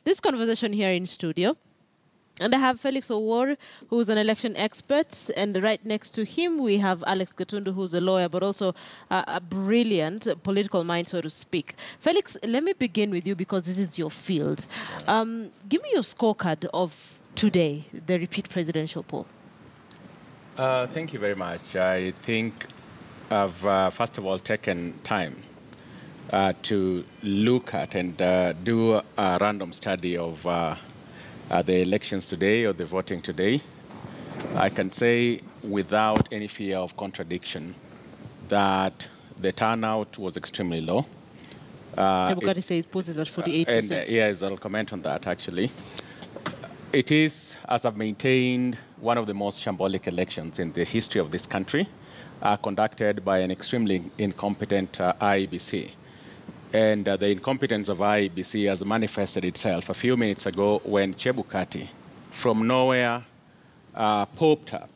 this conversation here in studio. And I have Felix Owor, who's an election expert, and right next to him we have Alex Gatundu, who's a lawyer, but also a brilliant political mind, so to speak. Felix, let me begin with you because this is your field. Give me your scorecard of today, the repeat presidential poll. Thank you very much. I think I've, first of all, taken time to look at and do a random study of the elections today or the voting today. I can say without any fear of contradiction that the turnout was extremely low. Chebukati says polls is at 48%. Yes, I'll comment on that actually. It is, as I've maintained, one of the most shambolic elections in the history of this country, conducted by an extremely incompetent IEBC. And the incompetence of IEBC has manifested itself a few minutes ago when Chebukati, from nowhere, popped up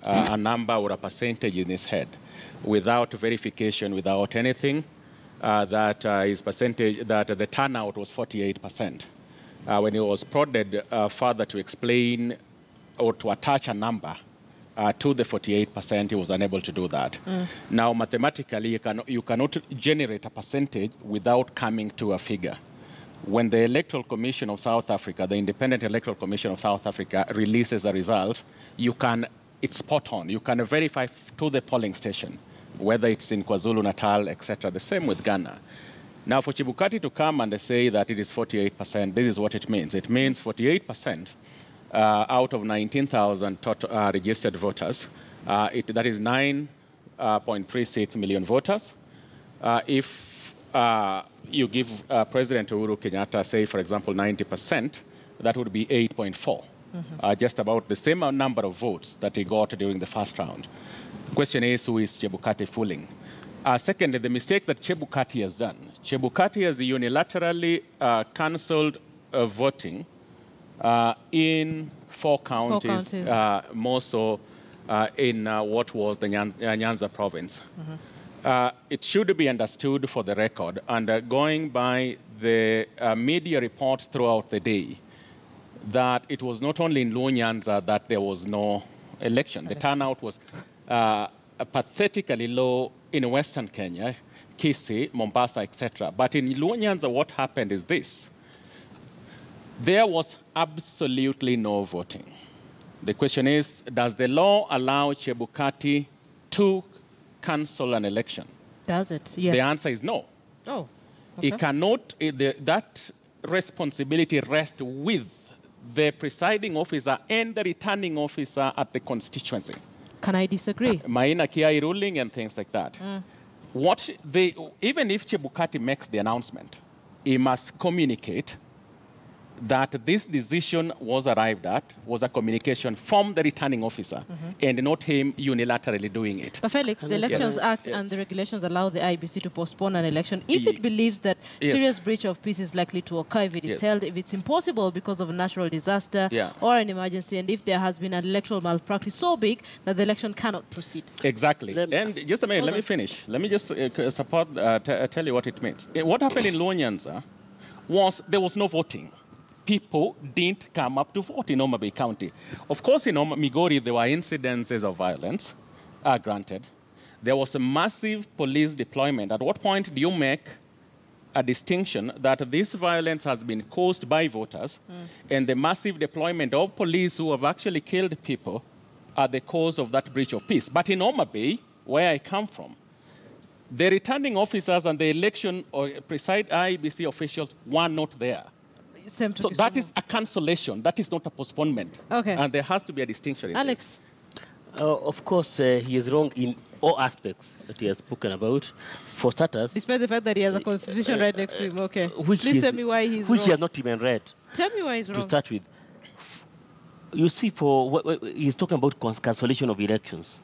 a number or a percentage in his head without verification, without anything, that the turnout was 48%. When he was prodded further to explain or to attach a number to the 48%, he was unable to do that. Now, mathematically, you cannot generate a percentage without coming to a figure. When the Electoral Commission of South Africa, the Independent Electoral Commission of South Africa, releases a result, it's spot on. You can verify to the polling station, whether it's in KwaZulu-Natal, etc. The same with Ghana. Now, for Chebukati to come and say that it is 48%, this is what it means. It means 48%. Out of 19,000 registered voters, that is 9.36 million voters. If you give President Uhuru Kenyatta, say, for example, 90%, that would be 8.4, just about the same number of votes that he got during the first round. The question is, who is Chebukati fooling? Secondly, the mistake that Chebukati has done. Chebukati has unilaterally cancelled voting in four counties. More so in what was the Nyanza province. It should be understood for the record, and going by the media reports throughout the day, that it was not only in Luo Nyanza that there was no election. The turnout was pathetically low in Western Kenya, Kisii, Mombasa, etc. But in Luo Nyanza, what happened is this. There was absolutely no voting. The question is, does the law allow Chebukati to cancel an election? Does it? Yes. The answer is no. Oh, okay. It cannot, that responsibility rests with the presiding officer and the returning officer at the constituency. Can I disagree? Maina Kiai ruling and things like that. Even if Chebukati makes the announcement, he must communicate that this decision was arrived at was a communication from the returning officer and not him unilaterally doing it. But Felix, the Elections Act and the regulations allow the IBC to postpone an election if it believes that serious breach of peace is likely to occur, if it is held, if it's impossible because of a natural disaster or an emergency, and if there has been an electoral malpractice so big that the election cannot proceed. Exactly. And just a minute, let me finish. Let me just tell you what it means. What happened in Luo Nyanza was there was no voting. People didn't come up to vote in Homa Bay County. Of course, in Migori, there were incidences of violence, granted. There was a massive police deployment. At what point do you make a distinction that this violence has been caused by voters and the massive deployment of police who have actually killed people are the cause of that breach of peace? But in Homa Bay, where I come from, the returning officers and the election or IEBC officials were not there. So that is a cancellation. That is not a postponement. Okay. And there has to be a distinction. Alex? Of course, he is wrong in all aspects that he has spoken about. For starters... Despite the fact that he has a constitution right next to him. Okay. Please tell me why he's wrong. Which he has not even read. Tell me why he's wrong. To start with. You see, he's talking about cancellation of elections.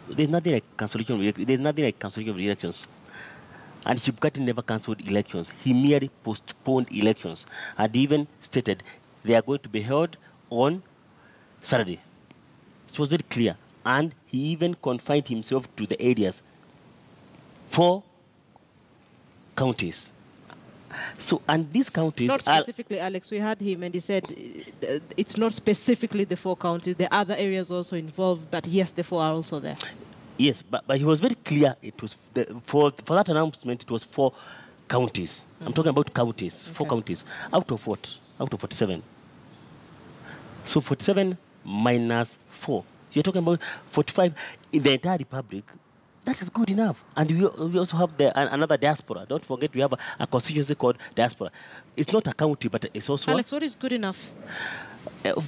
There's nothing like cancellation of elections. There's nothing like cancellation of elections. And Chebukati never cancelled elections. He merely postponed elections. And even stated they are going to be held on Saturday. It was very clear. And he even confined himself to the areas. 4 counties. So, and these counties... Not specifically, Alex. We had him and he said it's not specifically the 4 counties. There are other areas also involved, but yes, the 4 are also there. Yes, but he was very clear. It was for that announcement, it was 4 counties. I'm talking about counties, 4 counties. Out of what? Out of 47. So 47 minus 4. You're talking about 45 in the entire republic. That is good enough. And we also have another diaspora. Don't forget we have a constituency called diaspora. It's not a county, but it's also... Alex, what is good enough?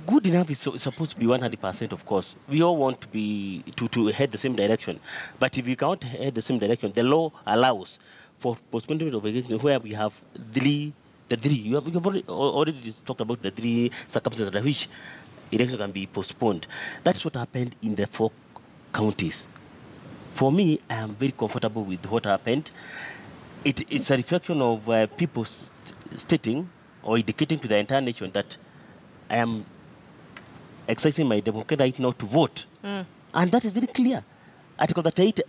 Good enough is supposed to be 100%, of course. We all want to be to head the same direction. But if you can't head the same direction, the law allows for postponement of election where we have the 3. You have already talked about the 3 circumstances under which election can be postponed. That's what happened in the 4 counties. For me, I am very comfortable with what happened. It's a reflection of people stating or indicating to the entire nation that I am exercising my democratic right not to vote. And that is very clear. Article 38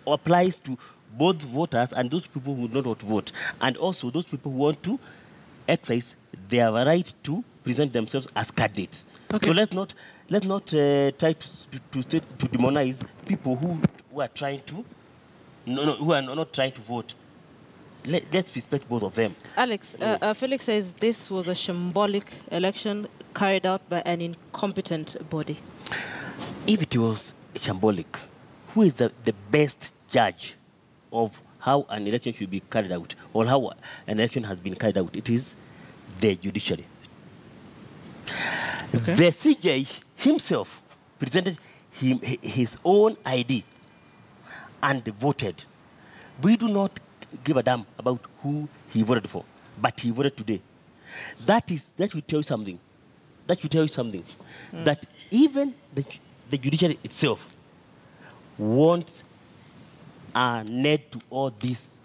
applies to both voters and those people who do not want to vote, and also those people who want to exercise their right to present themselves as candidates. Okay. So let's not try to demonize people who are trying to who are not trying to vote. Let's respect both of them. Alex, Felix says this was a shambolic election carried out by an incompetent body. If it was shambolic, who is the best judge of how an election should be carried out or how an election has been carried out? It is the judiciary. Okay. The CJ himself presented his own ID and voted. We do not give a damn about who he voted for, but he voted today. That will tell you something. That will tell you something. That even the judiciary itself wants an end to all these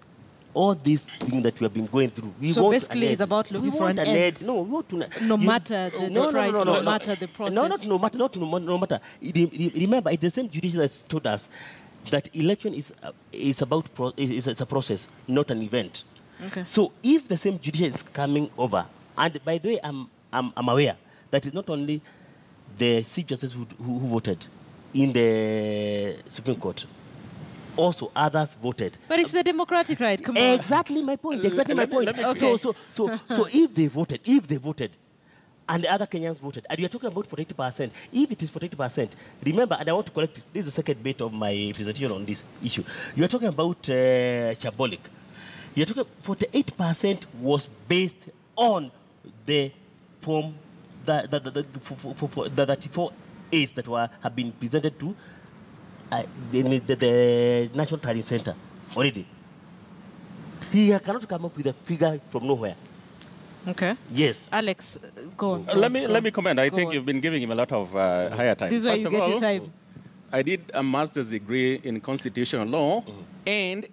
things that we have been going through. So basically, it's about looking for an end. No, we want to. No matter the price, no matter the process. No matter. Remember, it's the same judiciary that told us that election is a process, not an event. Okay. So if the same judiciary is coming over, and by the way, I'm aware that it's not only the Chief Justice who voted in the Supreme Court. Also, others voted. But it's the democratic right. Come on. Exactly my point. Exactly my point. Okay. So if they voted, and the other Kenyans voted, and you're talking about 48%. If it is 48%, remember, and I want to correct it, this is the second bit of my presentation on this issue. You're talking about shambolic. You're talking 48% was based on the form the 34 A's that have been presented to the National Tallying Center already. He cannot come up with a figure from nowhere. Okay. Yes. Alex, go on. Let me comment. I think you've been giving him a lot of higher time. This is why you get your time. I did a master's degree in constitutional law, and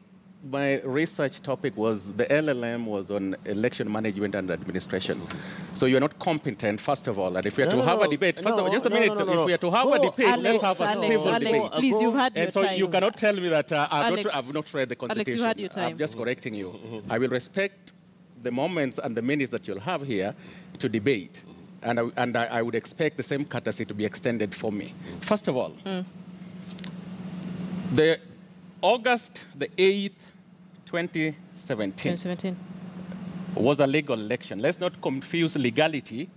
my research topic was the LLM was on election management and administration. So you're not competent, first of all. And if we are to have a debate, first of all, just a minute. If we are to have a debate, Alex, let's have a civil debate. Please, you've had your and so time. you cannot tell me that I've not read the constitution. Alex, you had your time. I'm just correcting you. I will respect the moments and the minutes that you'll have here to debate. And I would expect the same courtesy to be extended for me. First of all, the August the 8th, 2017 was a legal election. Let's not confuse legality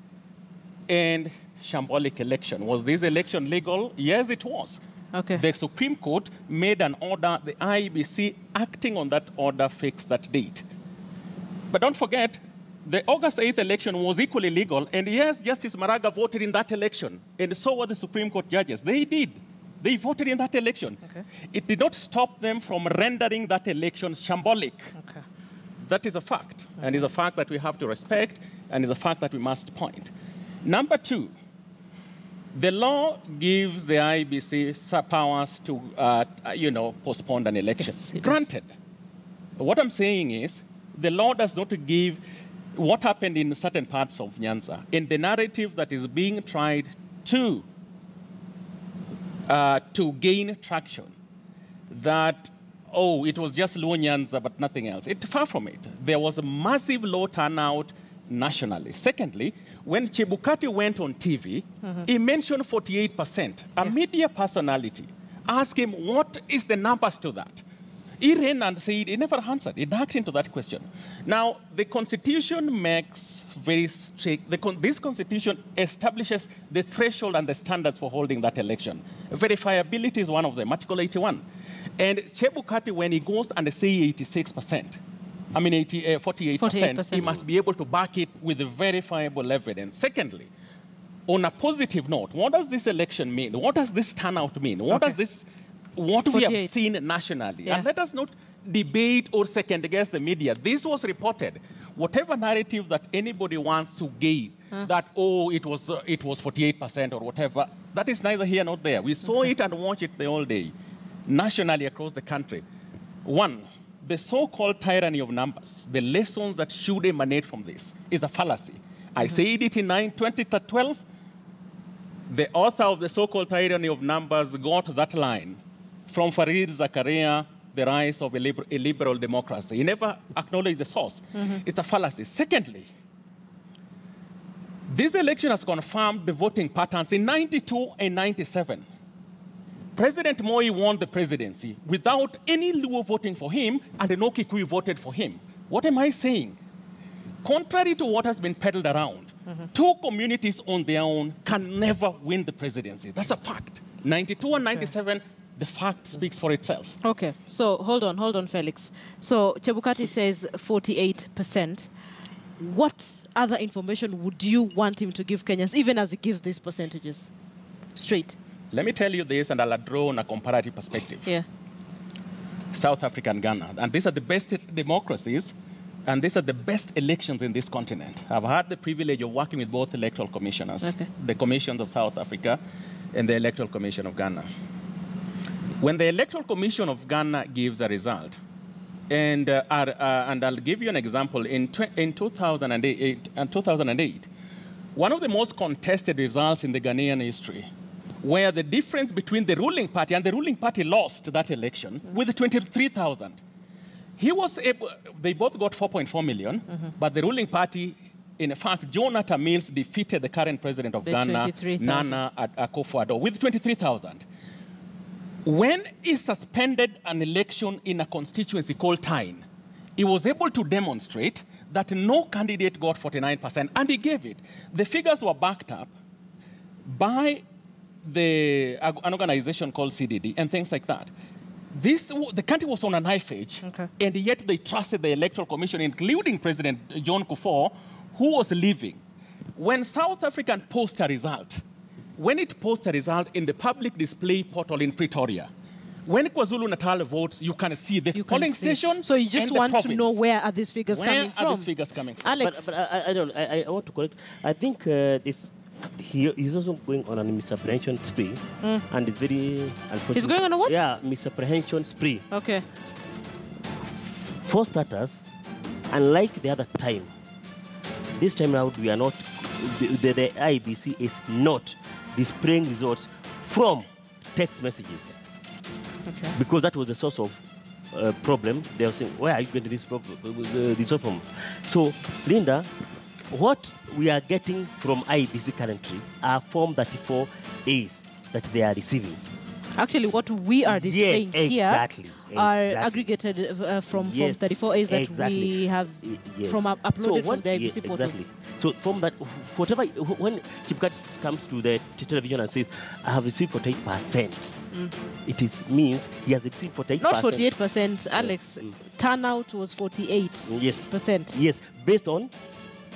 and shambolic election. Was this election legal? Yes, it was. Okay. The Supreme Court made an order. The IEBC, acting on that order, fixed that date. But don't forget, the August 8th election was equally legal. And yes, Justice Maraga voted in that election. And so were the Supreme Court judges. They did. They voted in that election. Okay. It did not stop them from rendering that election shambolic. Okay. That is a fact, and is a fact that we have to respect, and is a fact that we must point. Number two, the law gives the IBC powers to, postpone an election. Yes, Granted. What I'm saying is, the law does not give what happened in certain parts of Nyanza. In the narrative that is being tried to gain traction, that oh, it was just Luo Nyanza, but nothing else. Far from it. There was a massive low turnout nationally. Secondly, when Chebukati went on TV, he mentioned 48%. A media personality asked him, what is the numbers to that? He ran and said, he never answered. He ducked into that question. Now, the Constitution makes very strict, this Constitution establishes the threshold and the standards for holding that election. Verifiability is one of them, Article 81. And Chebukati, when he goes and say 86%, 48%, he must be able to back it with verifiable evidence. Secondly, on a positive note, what does this election mean? What does this turnout mean? What does this, what 48. We have seen nationally? Yeah. And let us not debate or second guess the media. This was reported. Whatever narrative that anybody wants to give, that, oh, it was 48% or whatever, that is neither here nor there. We saw it and watched it the whole day, nationally across the country. One, the so-called tyranny of numbers, the lessons that should emanate from this is a fallacy. I said it in 2012. The author of the so-called tyranny of numbers got that line from Fareed Zakaria, The Rise of a Liberal Democracy. He never acknowledged the source. It's a fallacy. Secondly, this election has confirmed the voting patterns in 92 and 97. President Moi won the presidency without any Luo voting for him, and no Kikuyu voted for him. What am I saying? Contrary to what has been peddled around, two communities on their own can never win the presidency. That's a fact. 92 and 97, the fact speaks for itself. Okay, so hold on, Felix. So Chebukati says 48%. What other information would you want him to give Kenyans, even as he gives these percentages? Straight. Let me tell you this, and I'll draw on a comparative perspective. Yeah. South Africa and Ghana. And these are the best democracies, and these are the best elections in this continent. I've had the privilege of working with both electoral commissioners, the commissions of South Africa and the Electoral Commission of Ghana. When the Electoral Commission of Ghana gives a result, and I'll give you an example, in 2008, one of the most contested results in the Ghanaian history, where the difference between the ruling party, and the ruling party lost that election with 23,000. He was able, they both got 4.4 million, but the ruling party, in fact, Jonathan Mills defeated the current president of Ghana, Nana Akufo-Addo, with 23,000. When he suspended an election in a constituency called Tyne, he was able to demonstrate that no candidate got 49%, and he gave it. The figures were backed up by an organization called CDD and things like that. The country was on a knife edge, and yet they trusted the Electoral Commission, including President John Kufuor, who was leaving. When South African posts a result, when it posts a result in the public display portal in Pretoria, when KwaZulu-Natal votes, you can see the polling station. So you just want to know where are these figures coming from? Where are these figures coming from? Alex. But I want to correct. I think he's also going on a misapprehension spree, and it's very unfortunate. He's going on a what? Yeah, misapprehension spree. Okay. For starters, unlike the other time, this time around we are not, the IBC is not displaying results from text messages. Okay. Because that was the source of problem. They were saying, where are you getting this result from? So, Linda, what we are getting from IBC currently are Form 34As that they are receiving. Actually, what we are displaying here are aggregated from Form 34As that we have uploaded from the IBC portal. Exactly. So from that, whatever, when Chebukati comes to the television and says, I have received 48%, it means he has received 48%. Not 48%, Alex. Turnout was 48%. Yes, based on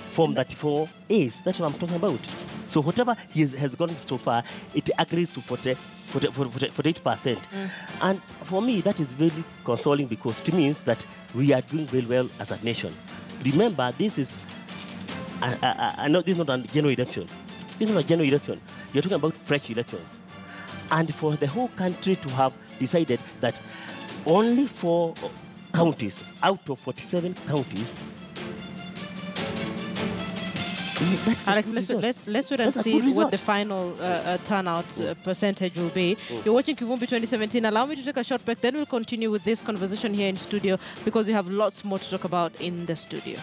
Form 34As. That's what I'm talking about. So whatever he has gone so far, it agrees to 48%. And for me, that is very consoling because it means that we are doing very well as a nation. Remember, this is this is not a general election. This is not a general election. You're talking about fresh elections. And for the whole country to have decided that only 4 counties out of 47 counties Alex, let's wait and see what the final turnout percentage will be. You're watching Kivumbi2017. Allow me to take a short break, then we'll continue with this conversation here in studio because we have lots more to talk about in the studio.